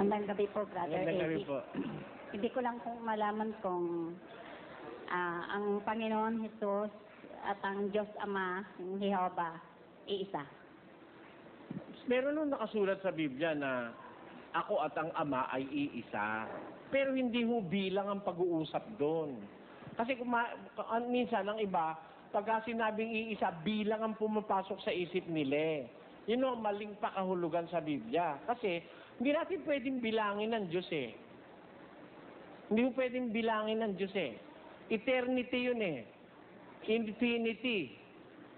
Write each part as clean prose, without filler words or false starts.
Magandang gabi po, Brother Magandang gabi Eddie. po. Hindi ko lang kung malaman kung ang Panginoon Jesus at ang Diyos Ama, yung Jehovah, iisa. Meron nung nakasulat sa Biblia na ako at ang Ama ay iisa. Pero hindi ho bilang ang pag-uusap doon. Kasi minsan ang iba, pagka sinabing iisa, bilang ang pumapasok sa isip nila. Yun ang maling pakahulugan sa Biblia. Kasi hindi natin pwedeng bilangin ng Diyos eh. Hindi mo pwedeng bilangin ng Diyos eh. Eternity yun eh. Infinity.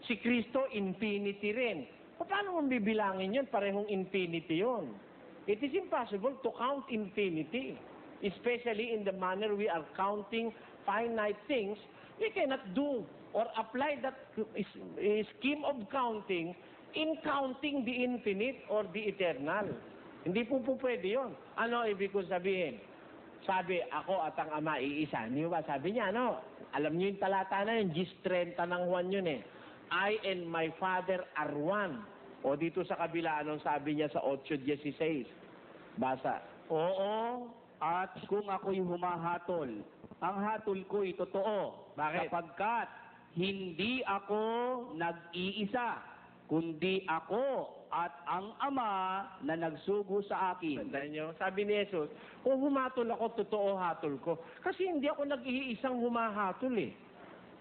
Si Kristo, infinity rin. Paano mong bibilangin yun? Parehong infinity yun. It is impossible to count infinity. Especially in the manner we are counting finite things, we cannot do or apply that scheme of counting in counting the infinite or the eternal. Hindi po pwede yun. Ano ibig ko sabihin? Sabi, ako at ang Ama iisa. Hindi ba? Sabi niya, ano? Alam niyo yung talata na yun, Gis 30 ng Juan yun eh. I and my Father are one. O dito sa kabila, anong sabi niya sa 8:16? Basa. Oo, at kung ako'y humahatol, ang hatol ko'y totoo. Bakit? Sapagkat hindi ako nag-iisa, kundi ako at ang Ama na nagsugo sa akin. Tandaan niyo, sabi ni Jesus, kung humatol ako, totoo hatol ko. Kasi hindi ako nag-iisang humahatol eh.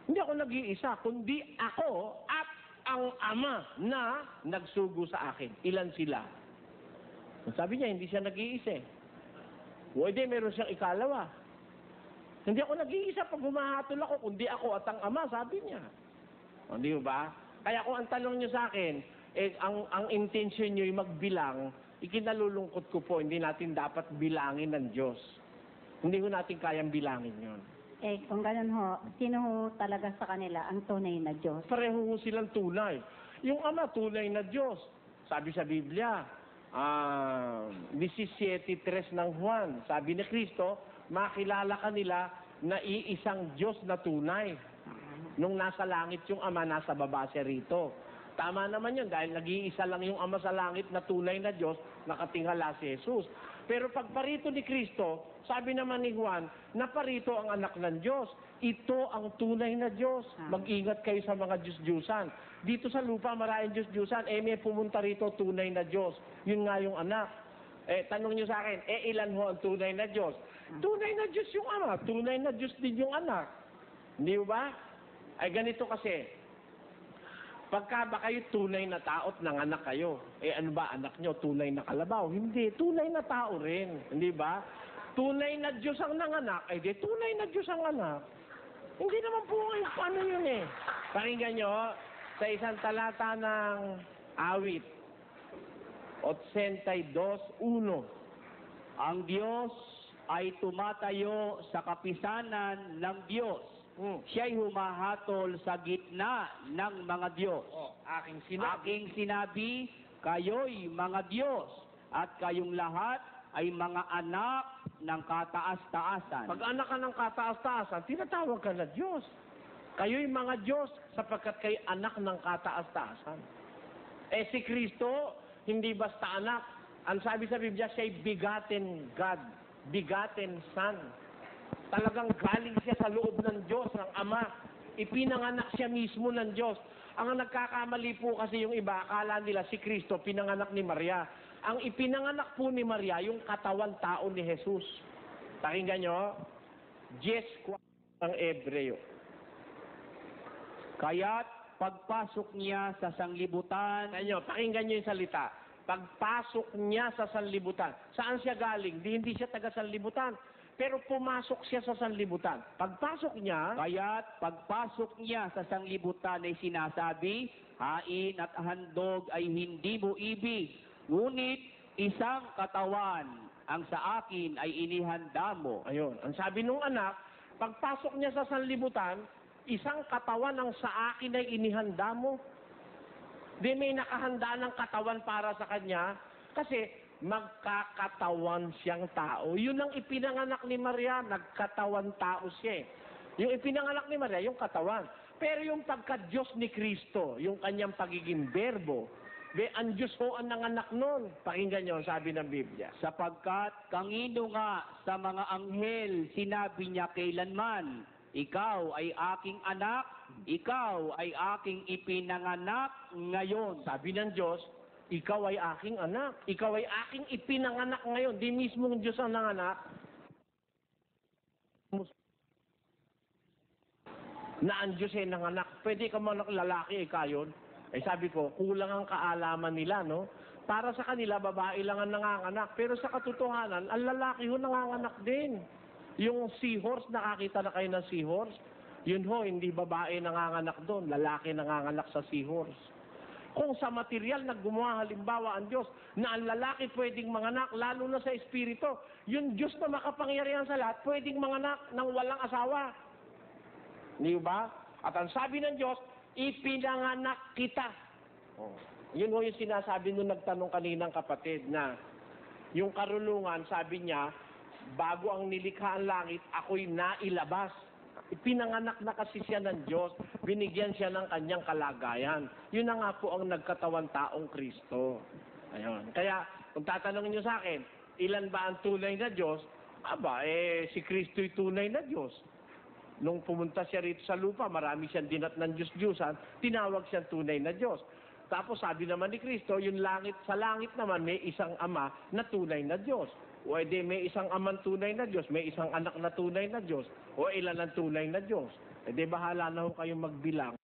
Hindi ako nag-iisa, kundi ako at ang Ama na nagsugo sa akin. Ilan sila? Sabi niya, hindi siya nag-iisa eh. Pwede, meron siyang ikalawa. Hindi ako nag-iisa pag humahatol ako, kundi ako at ang Ama, sabi niya. O, di ba? Kaya kung ang tanong niyo sa akin, ang intention niyo ay magbilang, ikinalulungkot ko po, hindi natin dapat bilangin ng Diyos. Hindi ko natin kayang bilangin yon. Kung ganun ho, sino ho talaga sa kanila ang tunay na Diyos? Pareho ho silang tunay. Yung Ama, tunay na Diyos. Sabi sa Biblia, 17:3 ng Juan, sabi ni Kristo, makilala kanila na iisang Diyos na tunay. Nung nasa langit yung Ama, nasa baba siya rito. Tama naman yun, dahil nag-iisa lang yung Ama sa langit na tunay na Diyos, nakatingala si Jesus. Pero pag parito ni Kristo, sabi naman ni Juan, na parito ang anak ng Diyos. Ito ang tunay na Diyos. Mag-ingat kayo sa mga Diyos-Diyusan. Dito sa lupa, maraming Diyos-Diyusan. May pumunta rito, tunay na Diyos. Yun nga yung anak. Tanong niyo sa akin, ilan ho ang tunay na Diyos? Tunay na Diyos yung Ama. Tunay na Diyos din yung anak. Hindi ba? Ay ganito kasi, pagka ba kayo tunay na tao at nanganak kayo, ano ba anak nyo? Tunay na kalabaw? Hindi. Tunay na tao rin. Hindi ba? Tunay na Diyos ang nanganak, ay di tunay na Diyos ang anak. Hindi naman po ngayon paano yun eh. Pakinggan nyo, sa isang talata ng awit, 82:1. Ang Diyos ay tumatayo sa kapisanan ng Diyos. Siya'y humahatol sa gitna ng mga Diyos. Aking sinabi. Aking sinabi, kayo'y mga Diyos, at kayong lahat ay mga anak ng kataas-taasan. Pag anak ka ng kataas-taasan, tinatawag ka na Diyos. Kayo'y mga Diyos sapagkat kayo anak ng kataas-taasan. Si Kristo, hindi basta anak. Ang sabi sa Biblia, siya'y begotten God, begotten Son. Talagang galing siya sa loob ng Diyos, ng Ama. Ipinanganak siya mismo ng Diyos. Ang nagkakamali po kasi yung iba, akala nila si Kristo pinanganak ni Maria. Ang ipinanganak po ni Maria, yung katawan tao ni Jesus. Pakinggan nyo, 10:4 ng Ebreo. Kaya't pagpasok niya sa sanglibutan, Pakinggan nyo yung salita. Pagpasok niya sa sanlibutan. Saan siya galing? Hindi siya taga sanlibutan. Pero pumasok siya sa sanlibutan. Pagpasok niya, kaya't pagpasok niya sa sanglibutan ay sinasabi, hain at handog ay hindi mo ibig, ngunit isang katawan ang sa akin ay inihanda mo. ayun, ang sabi nung anak, pagpasok niya sa sanlibutan, isang katawan ang sa akin ay inihanda mo. Di may nakahanda ng katawan para sa kanya, kasi magkakatawan siyang tao. Yun ang ipinanganak ni Maria, nagkatawan tao siya. Yung ipinanganak ni Maria, yung katawan. Pero yung pagka-Diyos ni Kristo, yung kanyang pagiging berbo, Ang Diyos ho ang nanganak nun. Pakinggan nyo, sabi ng Biblia. Sapagkat kangino nga sa mga anghel sinabi niya kailanman, ikaw ay aking anak, ikaw ay aking ipinanganak ngayon. Sabi ng Diyos, ikaw ay aking anak. Ikaw ay aking ipinanganak ngayon. Di mismo ang Diyos ang nanganak. Na ang Diyos ay nanganak. Pwede ka man lalaki, ikayon. Sabi ko, kulang ang kaalaman nila, no? Para sa kanila, babae lang ang nanganganak. Pero sa katotohanan, ang lalaki ho nanganganak din. Yung seahorse, nakakita na kayo ng seahorse? Yun ho, hindi babae nanganganak doon. Lalaki nanganganak sa seahorse. Kung sa material na gumawa halimbawa ang Diyos, na ang lalaki pwedeng manganak, lalo na sa espiritu, yung Diyos na makapangyarihan sa lahat, pwedeng manganak ng walang asawa. Di ba? At ang sabi ng Diyos, ipinanganak kita. Oh. Yun ho yung sinasabi nung nagtanong kaninang kapatid na yung karunungan, sabi niya, bago ang nilikha ang langit, ako'y nailabas. Ipinanganak na kasi siya ng Diyos, binigyan siya ng kanyang kalagayan. Yun na nga po ang nagkatawan taong Kristo. Ayun. Kaya, kung tatanungin niyo sa akin, ilan ba ang tunay na Diyos? Si Kristo'y tunay na Diyos. Nung pumunta siya rito sa lupa, marami siyang dinatnan Diyos-Diyusan, tinawag siyang tunay na Diyos. Tapos sabi naman ni Kristo, yung langit, sa langit naman may isang ama na tunay na Diyos. O edi may isang amang tunay na Diyos, may isang anak na tunay na Diyos. O ilan ang tunay na Diyos. Edi bahala na ho kayong magbilang.